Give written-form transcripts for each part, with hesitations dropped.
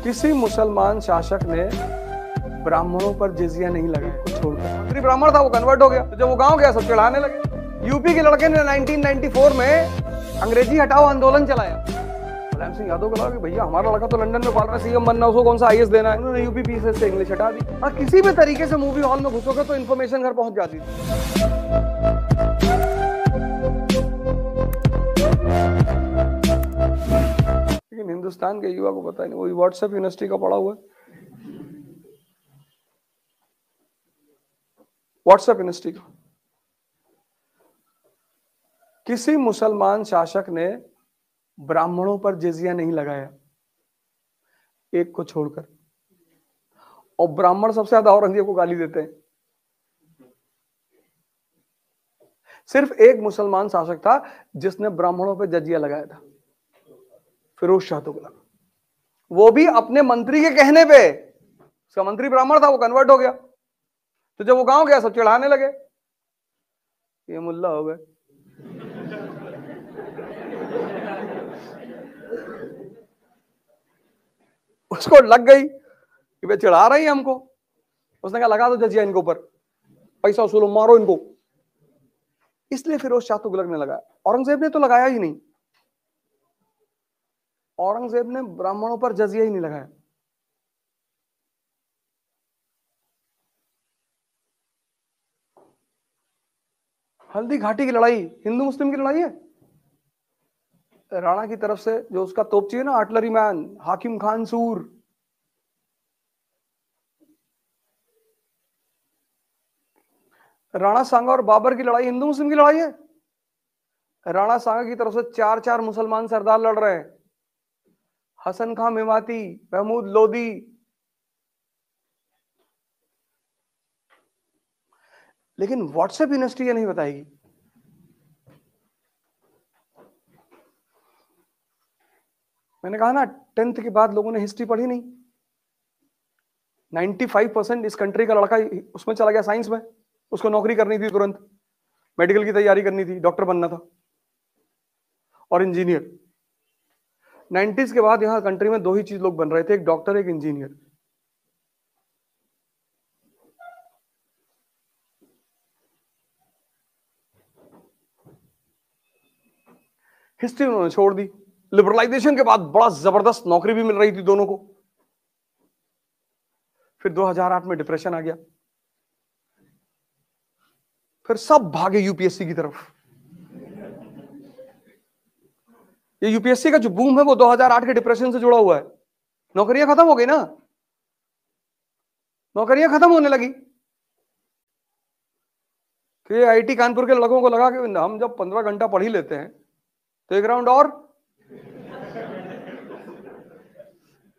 किसी मुसलमान शासक ने ब्राह्मणों पर जिजिया नहीं लगाया कुछ छोड़कर। मंत्री ब्राह्मण था, वो कन्वर्ट हो गया, तो जब वो गांव गया सब चढ़ाने लगे। यूपी के लड़के ने 1994 में अंग्रेजी हटाओ आंदोलन चलाया। मुलायम सिंह यादव को लगा कि भैया हमारा लड़का तो लंदन में पढ़ रहा है, सीएम बनना, उसको कौन सा आईएएस देना है। उन्होंने यूपी पीसीएस से इंग्लिश हटा दी और किसी भी तरीके से मूवी हॉल में घुसोगे तो इन्फॉर्मेशन घर पहुंच जाती थी। लेकिन हिंदुस्तान के युवा को पता नहीं, वो व्हाट्सएप यूनिवर्सिटी का पढ़ा हुआ है। व्हाट्सएप यूनिवर्सिटी का किसी मुसलमान शासक ने ब्राह्मणों पर जिजिया नहीं लगाया, एक को छोड़कर। और ब्राह्मण सबसे ज्यादा औरंगजेब को गाली देते हैं। सिर्फ एक मुसलमान शासक था जिसने ब्राह्मणों पर जजिया लगाया था, फिरोज शाह तुगलक। वो भी अपने मंत्री के कहने पे। उसका मंत्री ब्राह्मण था, वो कन्वर्ट हो गया, तो जब वो गांव गया सब चढ़ाने लगे, ये मुल्ला हो गए। उसको लग गई कि वे चढ़ा रही है हमको। उसने कहा लगा दो जजिया इनके ऊपर, पैसा वसूलो, मारो इनको। इसलिए फिरोज शाह तुगलक ने लगाया। औरंगजेब ने तो लगाया ही नहीं। औरंगजेब ने ब्राह्मणों पर जजिया ही नहीं लगाया। हल्दी घाटी की लड़ाई हिंदू मुस्लिम की लड़ाई है। राणा की तरफ से जो उसका तोपची है ना, आर्टिलरी मैन हाकिम खान सूर, राणा सांगा और बाबर की लड़ाई हिंदू मुस्लिम की लड़ाई है। राणा सांगा की तरफ से 4-4 मुसलमान सरदार लड़ रहे हैं, हसन खां मेवाती, महमूद लोदी। लेकिन व्हाट्सएप यूनिवर्सिटी ये नहीं बताएगी। मैंने कहा ना, 10th के बाद लोगों ने हिस्ट्री पढ़ी नहीं। 95% इस कंट्री का लड़का उसमें चला गया, साइंस में। उसको नौकरी करनी थी तुरंत, मेडिकल की तैयारी करनी थी, डॉक्टर बनना था और इंजीनियर। 90s के बाद यहां कंट्री में दो ही चीज लोग बन रहे थे, एक डॉक्टर, एक इंजीनियर। हिस्ट्री उन्होंने छोड़ दी। लिबरलाइजेशन के बाद बड़ा जबरदस्त नौकरी भी मिल रही थी दोनों को। फिर 2008 में डिप्रेशन आ गया, फिर सब भागे यूपीएससी की तरफ। ये यूपीएससी का जो बूम है वो 2008 के डिप्रेशन से जुड़ा हुआ है। नौकरियां खत्म हो गई ना, नौकरियां खत्म होने लगी। कि आईआईटी कानपुर के लड़कों को लगा कि हम जब 15 घंटा पढ़ ही लेते हैं तो एक राउंड और।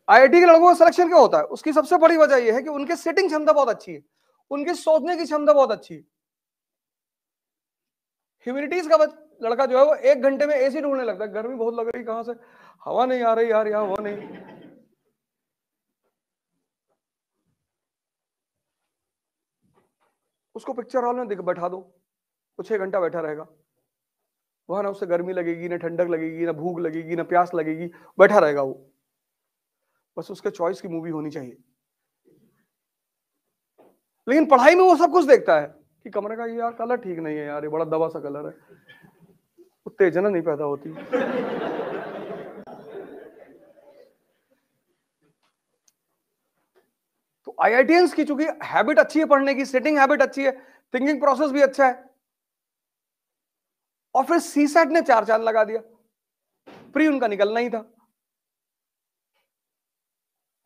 आईआईटी के लड़कों का सिलेक्शन क्यों होता है? उसकी सबसे बड़ी वजह यह है कि उनके सेटिंग क्षमता बहुत अच्छी है, उनके सोचने की क्षमता बहुत अच्छी है। ह्यूमैनिटीज का लड़का जो है वो 1 घंटे में एसी ढूंढने लगता है, गर्मी बहुत लग रही, कहां से हवा नहीं आ रही यार, यहां हवा नहीं। उसको पिक्चर हॉल में बैठा दो, वो 6 घंटा बैठा रहेगा वहां। ना उससे गर्मी लगेगी, ना ठंडक लगेगी, ना भूख लगेगी, ना प्यास लगेगी, बैठा रहेगा वो। बस उसके चॉइस की मूवी होनी चाहिए। लेकिन पढ़ाई में वो सब कुछ देखता है कि कमरे का ये यार कलर ठीक नहीं है, यार ये बड़ा दबा सा कलर है, उत्तेजना नहीं पैदा होती। तो आईआईटीएंस की चूंकि हैबिट अच्छी है पढ़ने की, सेटिंग हैबिट अच्छी है, थिंकिंग प्रोसेस भी अच्छा है, और फिर सीसैट ने 4 चांद लगा दिया। प्री उनका निकलना ही था।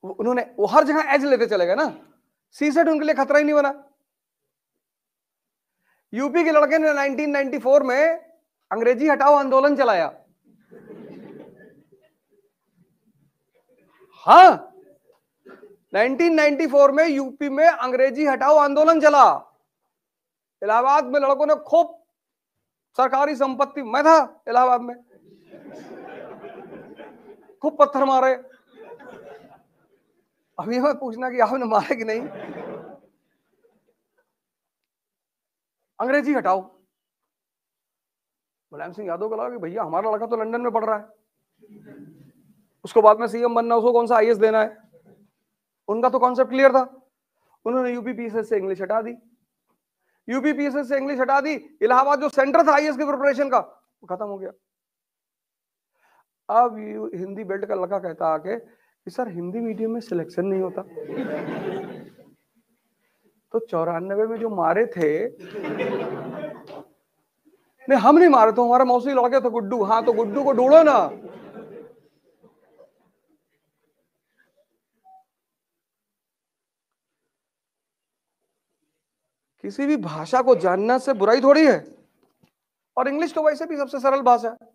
उन्होंने वो हर जगह एज लेते चले गए ना, सीसेट उनके लिए खतरा ही नहीं बना। यूपी के लड़के ने 1994 में अंग्रेजी हटाओ आंदोलन चलाया। हाँ, 1994 में यूपी में अंग्रेजी हटाओ आंदोलन चला। इलाहाबाद में लड़कों ने खूब सरकारी संपत्ति, मैं था इलाहाबाद में, खूब पत्थर मारे। अब ये मत पूछना कि आपने मारे कि नहीं। अंग्रेजी हटाओ। मुलायम सिंह यादव को लगा कि भैया हमारा लड़का तो लंदन में पढ़ रहा है, उसको बाद में सीएम बनना, उसको कौन सा आईएएस देना है। उनका तो कॉन्सेप्ट क्लियर था, उन्होंने यूपीपीएससी से इंग्लिश हटा दी, यूपीपीएससी से इंग्लिश हटा दी, इलाहाबाद जो सेंटर था आईएएस की प्रिपरेशन का वो खत्म हो गया। अब हिंदी बेल्ट का लड़का कहता आके कि सर हिंदी मीडियम में सिलेक्शन नहीं होता। तो 94 में जो मारे थे, नहीं हम नहीं मारे, तो हमारा मौसी लड़के थे गुड्डू। हाँ तो गुड्डू को ढूंढो ना। किसी भी भाषा को जानना से बुराई थोड़ी है, और इंग्लिश तो वैसे भी सबसे सरल भाषा है,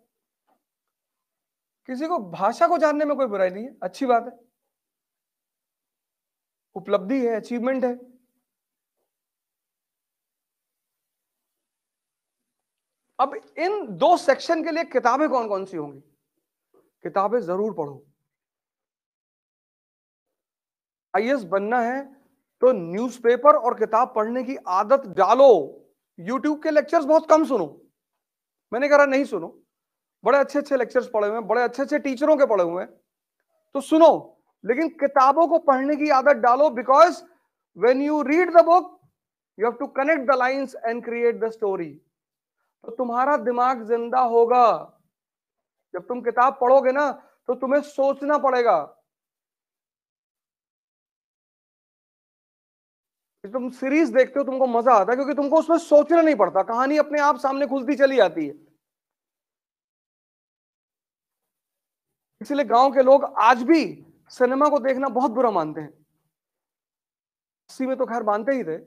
किसी को भाषा को जानने में कोई बुराई नहीं है, अच्छी बात है, उपलब्धि है, अचीवमेंट है। अब इन दो सेक्शन के लिए किताबें कौन कौन सी होंगी? किताबें जरूर पढ़ो। आईएएस बनना है तो न्यूज़पेपर और किताब पढ़ने की आदत डालो। यूट्यूब के लेक्चर्स बहुत कम सुनो, मैंने कहा नहीं सुनो, बड़े अच्छे अच्छे लेक्चर्स पढ़े हुए हैं, बड़े अच्छे अच्छे टीचरों के पढ़े हुए हैं, तो सुनो, लेकिन किताबों को पढ़ने की आदत डालो। Because when you read the book you have to connect the lines and create the story. तो तुम्हारा दिमाग जिंदा होगा। जब तुम किताब पढ़ोगे ना तो तुम्हें सोचना पड़ेगा। तुम सीरीज देखते हो तुमको मजा आता है क्योंकि तुमको उसमें सोचना नहीं पड़ता, कहानी अपने आप सामने खुलती चली आती है। इसलिए गांव के लोग आज भी सिनेमा को देखना बहुत बुरा मानते हैं। 80 में तो खैर मानते ही थे,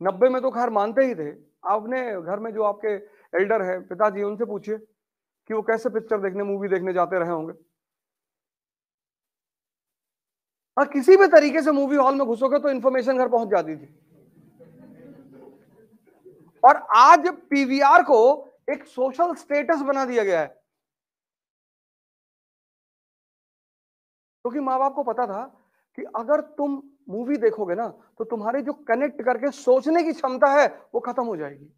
90 में तो खैर मानते ही थे। आपने घर में जो आपके एल्डर है, पिताजी, उनसे पूछिए कि वो कैसे पिक्चर देखने, मूवी देखने जाते रहे होंगे। और किसी भी तरीके से मूवी हॉल में घुसोगे तो इंफॉर्मेशन घर पहुंच जाती थी। और आज पीवीआर को एक सोशल स्टेटस बना दिया गया है, क्योंकि माँ बाप को पता था कि अगर तुम मूवी देखोगे ना तो तुम्हारी जो कनेक्ट करके सोचने की क्षमता है वो खत्म हो जाएगी।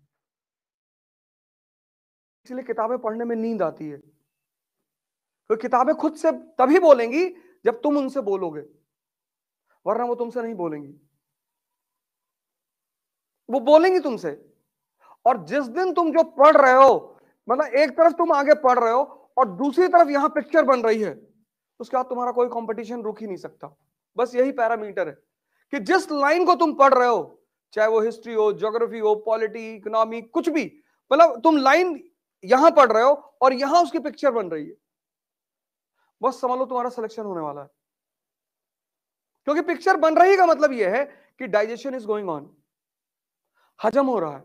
इसलिए किताबें पढ़ने में नींद आती है, तो किताबें खुद से तभी बोलेंगी जब तुम उनसे बोलोगे, वरना वो तुमसे नहीं बोलेंगी। वो बोलेंगी तुमसे। और जिस दिन तुम जो पढ़ रहे हो, मतलब एक तरफ तुम आगे पढ़ रहे हो और दूसरी तरफ यहां पिक्चर बन रही है, उसके बाद तुम्हारा कोई कंपटीशन रुक ही नहीं सकता। बस यही पैरामीटर है कि जिस लाइन को तुम पढ़ रहे हो, चाहे वो हिस्ट्री हो, ज्योग्राफी हो, पॉलिटी, इकोनॉमी, कुछ भी, मतलब तुम लाइन यहां पढ़ रहे हो और यहां उसकी पिक्चर बन रही है, बस समझ लो तुम्हारा सिलेक्शन होने वाला है। क्योंकि पिक्चर बन रही का मतलब यह है कि डाइजेशन इज गोइंग ऑन, हजम हो रहा है।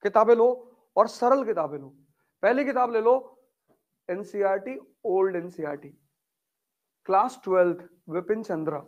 किताबें लो और सरल किताबें लो। पहली किताब ले लो NCERT, old NCERT, class 12th, Vipin Chandra.